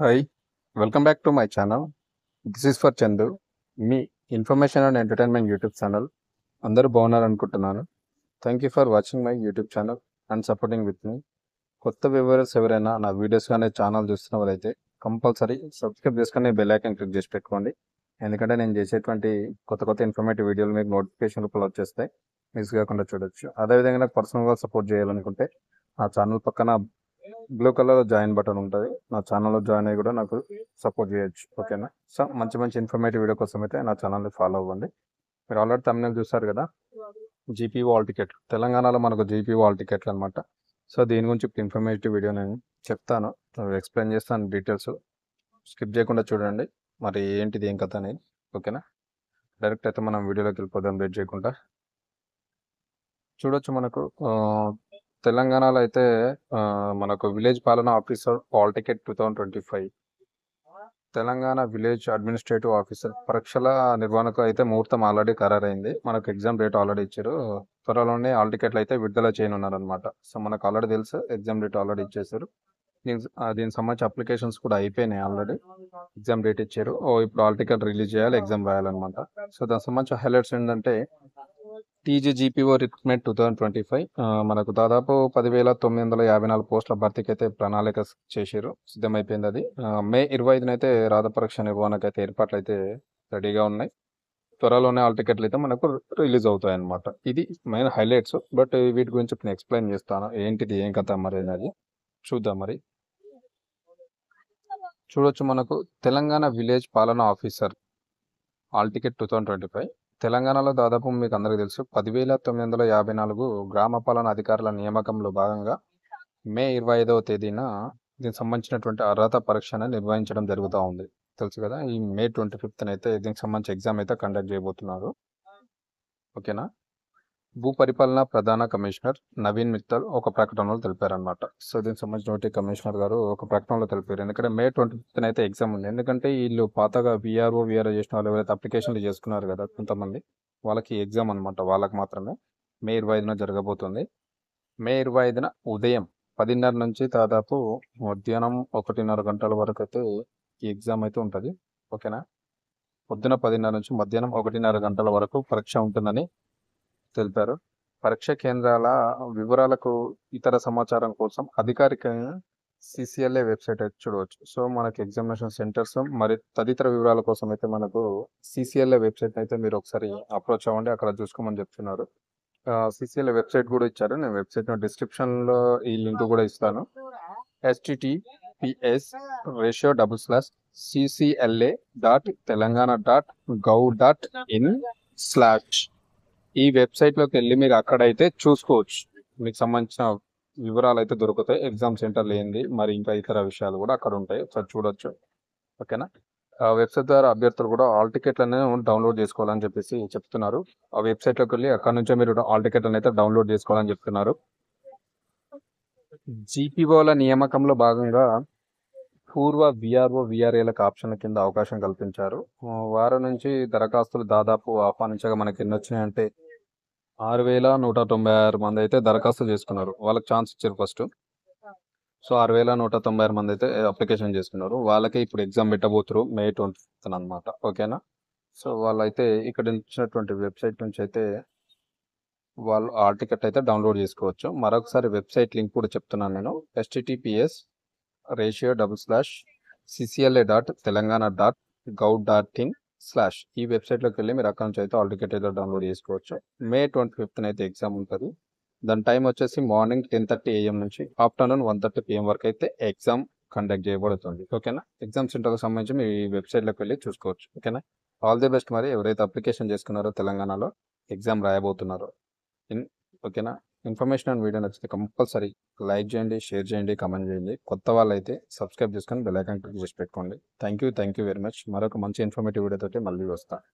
Hi! Welcome back to my channel. This is for Chandu. మీ information and entertainment YouTube channel. అందరూ బాగున్నారనుకుంటున్నాను. Thank you for watching my YouTube channel and supporting with me. కొత్త viewers ఎవరైనా నా videos గాని, channel చూస్తున్నవారైతే compulsory subscribe చేసుకొని bell icon click చేసి పెట్టుకోండి. ఎందుకంటే నేను చేసేటువంటి కొత్త ఇన్ఫర్మేటివ్ వీడియోలు మీకు నోటిఫికేషన్ రూపంలో వచ్చేస్తాయి. మిస్ కాకుండా చూడొచ్చు. అదేవిధంగా నాకు పర్సనల్‌గా సపోర్ట్ చేయాలనుకుంటే నా ఛానల్ పక్కన బ్లూ కలర్ జాయిన్ బటన్ ఉంటుంది. నా ఛానల్లో జాయిన్ అయ్యి కూడా నాకు సపోర్ట్ చేయొచ్చు. ఓకేనా? సో మంచి ఇన్ఫర్మేటివ్ వీడియో కోసం అయితే నా ఛానల్ని ఫాలో అవ్వండి. మీరు ఆల్రెడీ తమ్మునేల్ చూస్తారు కదా, జీపీఓ హాల్ టికెట్ తెలంగాణలో మనకు జీపీఓ హాల్ టికెట్లు అనమాట. సో దీని గురించి ఇప్పుడు ఇన్ఫర్మేటివ్ వీడియో నేను చెప్తాను, ఎక్స్ప్లెయిన్ చేస్తాను డీటెయిల్స్. స్కిప్ చేయకుండా చూడండి మరి ఏంటిది ఏం కథ అనేది. ఓకేనా? డైరెక్ట్ అయితే మనం వీడియోలోకి వెళ్ళిపోదాం లేట్ చేయకుండా. చూడొచ్చు మనకు తెలంగాణలో అయితే మనకు విలేజ్ పాలనా officer hall ticket 2025 Telangana village administrative officer పరీక్షల నిర్వహణకు అయితే ముహూర్తం ఆల్రెడీ ఖరారైంది. మనకు ఎగ్జామ్ డేట్ ఆల్రెడీ ఇచ్చారు. త్వరలోనే హాల్ టికెట్లు అయితే విడుదల చేయనున్నారు అనమాట. సో మనకు ఆల్రెడీ తెలుసు, ఎగ్జామ్ డేట్ ఆల్రెడీ ఇచ్చేసారు. దీనికి సంబంధించి అప్లికేషన్స్ కూడా అయిపోయినాయి ఆల్రెడీ. ఎగ్జామ్ డేట్ ఇచ్చారు. ఇప్పుడు హాల్ టికెట్ రిలీజ్ చేయాలి, ఎగ్జామ్ రాయాలన్నమాట. సో దానికి సంబంధించి హైలైట్స్ ఏంటంటే టీజీజీపీఓ రిక్రూట్మెంట్ 2025 మనకు దాదాపు 10,954 పోస్టుల భర్తీకి అయితే ప్రణాళిక చేశారు, సిద్ధమైపోయింది. అది మే 25న అయితే రాత పరీక్ష నిర్వహణకు అయితే ఏర్పాట్లు అయితే రెడీగా ఉన్నాయి. త్వరలోనే హాల్ టికెట్లు అయితే మనకు రిలీజ్ అవుతాయి అన్నమాట. ఇది మెయిన్ హైలైట్స్. బట్ వీటి గురించి నేను ఎక్స్ప్లెయిన్ చేస్తాను, ఏంటిది ఏం కథ మరి అనేది చూద్దాం. మరి చూడొచ్చు మనకు తెలంగాణ విలేజ్ పాలనా ఆఫీసర్ హాల్ టికెట్ 2025 తెలంగాణలో దాదాపు మీకు అందరికీ తెలుసు 10,954 గ్రామ పాలనా అధికారుల నియామకంలో భాగంగా మే 25వ తేదీన దీనికి సంబంధించినటువంటి అర్హత పరీక్షను నిర్వహించడం జరుగుతూ ఉంది. తెలుసు కదా, ఈ మే 25న అయితే దీనికి సంబంధించి ఎగ్జామ్ అయితే కండక్ట్ చేయబోతున్నారు. ఓకేనా? భూ పరిపాలన ప్రధాన కమిషనర్ నవీన్ మిత్తల్ ఒక ప్రకటనలో తెలిపారనమాట. సో దీనికి సంబంధించిన కమిషనర్ గారు ఒక ప్రకటనలో తెలిపారు. ఎందుకంటే మే 25న అయితే ఎగ్జామ్ ఉంది. ఎందుకంటే వీళ్ళు పాతగా వీఆర్ఓ చేసిన వాళ్ళు ఎవరైతే అప్లికేషన్లు చేసుకున్నారు కదా కొంతమంది, వాళ్ళకి ఎగ్జామ్ అనమాట. వాళ్ళకి మాత్రమే మే 25న జరగబోతుంది. మే 25న ఉదయం 10:30 నుంచి దాదాపు మధ్యాహ్నం 1:30 గంటల వరకు అయితే ఈ ఎగ్జామ్ అయితే ఉంటుంది. ఓకేనా? పొద్దున 10:30 నుంచి మధ్యాహ్నం 1:30 గంటల వరకు పరీక్ష ఉంటుందని తెలిపారు. పరీక్ష కేంద్రాల వివరాలకు ఇతర సమాచారం కోసం అధికారిక సిసిఎల్ఏ వెబ్సైట్ అయితే చూడవచ్చు. సో మనకి ఎగ్జామినేషన్ సెంటర్స్ మరి తదితర వివరాల కోసం అయితే మనకు సిసిఎల్ఏ వెబ్సైట్ అయితే మీరు ఒకసారి అప్రోచ్ అవ్వండి, అక్కడ చూసుకోమని చెప్తున్నారు. సిసిఎల్ఏ వెబ్సైట్ కూడా ఇచ్చారు. నేను వెబ్సైట్ డిస్క్రిప్షన్లో ఈ లింక్ కూడా ఇస్తాను. https://ccla.telangana.gov.in/ ఈ వెబ్సైట్లోకి వెళ్ళి మీరు అక్కడైతే చూసుకోవచ్చు. మీకు సంబంధించిన వివరాలు అయితే దొరుకుతాయి. ఎగ్జామ్ సెంటర్లు ఏంది, మరి ఇంకా ఇతర విషయాలు కూడా అక్కడ ఉంటాయి, ఒకసారి చూడొచ్చు. ఓకేనా? ఆ వెబ్సైట్ ద్వారా అభ్యర్థులు కూడా హాల్ టికెట్లను డౌన్లోడ్ చేసుకోవాలని చెప్పేసి చెప్తున్నారు. ఆ వెబ్సైట్లోకి వెళ్ళి అక్కడ నుంచే మీరు హాల్ టికెట్లను అయితే డౌన్లోడ్ చేసుకోవాలని చెప్తున్నారు. జీపీఓల నియామకంలో భాగంగా పూర్వ విఆర్ఓ విఆర్ఏలకు ఆప్షన్ల కింద అవకాశం కల్పించారు. వారం నుంచి దరఖాస్తులు దాదాపు ఆహ్వానించగా మనకి ఎన్ని వచ్చినాయంటే 6,196 మంది అయితే దరఖాస్తు చేసుకున్నారు. వాళ్ళకి ఛాన్స్ ఇచ్చారు ఫస్ట్. సో 6,196 మంది అయితే అప్లికేషన్ చేసుకున్నారు. వాళ్ళకి ఇప్పుడు ఎగ్జామ్ పెట్టబోతున్నారు మే 25న అనమాట. ఓకేనా? సో వాళ్ళైతే ఇక్కడ ఇచ్చినటువంటి వెబ్సైట్ నుంచి అయితే వాళ్ళు ఆ టికెట్ అయితే డౌన్లోడ్ చేసుకోవచ్చు. మరొకసారి వెబ్సైట్ లింక్ కూడా చెప్తున్నాను నేను. https://ccla.telangana.gov.in/ ఈ వెబ్సైట్లోకి వెళ్ళి మీరు అక్కడ నుంచి అయితే హాల్ టికెట్ అయితే డౌన్లోడ్ చేసుకోవచ్చు. మే 25న అయితే ఎగ్జామ్ ఉంటుంది. దాని టైం వచ్చేసి మార్నింగ్ 10:30 AM నుంచి ఆఫ్టర్నూన్ 1:30 PM వరకు అయితే ఎగ్జామ్ కండక్ట్ చేయబడుతుంది. ఓకేనా? ఎగ్జామ్ సెంటర్కి సంబంధించి మీ వెబ్సైట్లోకి వెళ్ళి చూసుకోవచ్చు. ఓకేనా? All the best. మరి ఎవరైతే అప్లికేషన్ చేసుకున్నారో తెలంగాణలో ఎగ్జామ్ రాయబోతున్నారో. ఓకేనా? ఇన్ఫర్మేషన్ అండ్ వీడియో నచ్చితే కంపల్సరీ లైక్ చేయండి, షేర్ చేయండి, కమెంట్ చేయండి. కొత్త వాళ్ళు అయితే సబ్స్క్రైబ్ చేసుకొని బెల్ ఐకాన్ క్లిక్ చేసి పెట్టుకోండి. Thank you very much. మరొక మంచి ఇన్ఫర్మేటివ్ వీడియోతో మళ్ళీ వస్తాను.